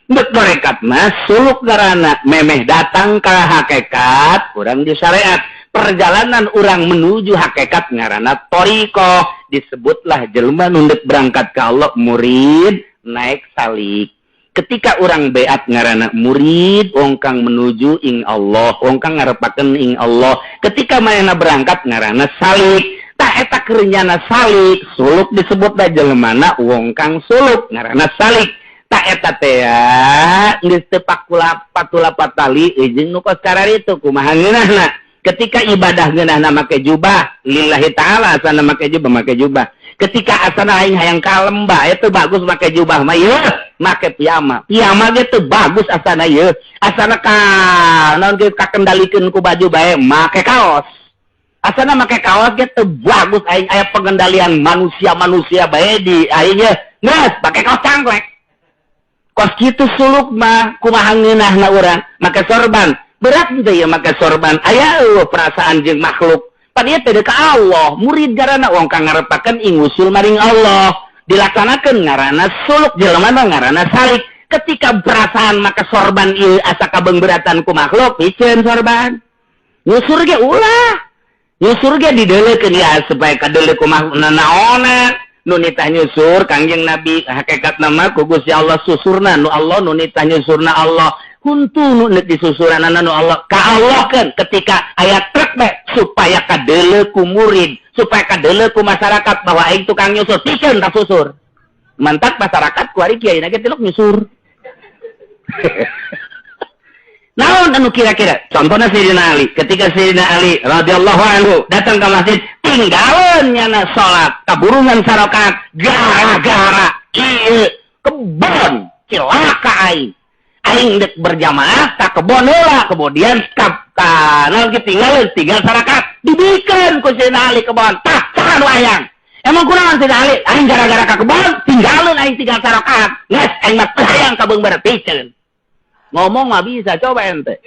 Bet mereka mah suluk garana memeh datang ke hakikat kurang di syariat. Perjalanan orang menuju hakikat ngaranna toriko. Disebutlah jelema nunduk berangkat ke Allah murid naik salik. Ketika orang beat ngaranna murid wong kang menuju ing Allah, wong kang ngarepakeun ing Allah. Ketika manehna berangkat ngaranna salik. Tak eta kerenyana salik, suluk disebutna jelemana wong kang suluk ngaranna salik. Tak eta teh geus teu patula patali jeung nu koskarari itu kumaha ngeunahna. Ketika ibadah ngeunahna make jubah lillahi taala asana make jubah. Ketika asana aing hayang ka lembah itu bagus make jubah mah ieu make piyama. Piyama ge teu bagus asana ieu. Asana ka naon ge kakendalikeun ku baju bae make kaos. Asana make kaos ge teu bagus aing aya pengendalian manusia bae di aing ge. Geus pake kaos cangklek. Kos kitu suluk mah kumaha ngeunahna urang make sorban. Berat gitu ya make sorban. Aya perasaan jeung makhluk. Padieu teh ka Allah, murid garana wong kang ngarepakeun ing usul maring Allah. Dilaksanakeun ngaranna suluk jelema mah ngaranna salik. Ketika perasaan make sorban ieu asa kabengberatan ku makhluk, piceun sorban. Nyusur ge ulah. Nyusur ge dideulekeun ya supaya kadeuleu kumaha naonan. Nu nitah nyusur Kangjeng Nabi hakikat nama ku Gusti Allah susurna nu Allah nu nitah nyusurna Allah huntu nu disusuranana nu Allah ka Allah kan ketika ayat trek be supaya kadeuleu ku murid supaya kadeuleu ku masyarakat bahwa aing tukang nyusur pikeun ka susur mantak masyarakat ku ari kiai na ge tiluk nyusur. Naon anu kira-kira? Contohnya Sayyidina Ali. Ketika Sayyidina Ali radhiyallahu anhu datang ke masjid, tinggalin nyana salat, kaburungan sarokat, gara-gara ieu kebon cilaka aing. Aing dek berjamaah ka kebon heula, kemudian naon ge tinggal sarokat, dibikeun ku Sayyidina Ali kebon. Tah, saha nu hayang? Emang kunaon Sayyidina Ali? Aing gara-gara ka kebon, tinggalin aing tinggal sarokat. Geus aing mah hayang ka beungber piceun. Ngomong mah bisa, coba ente.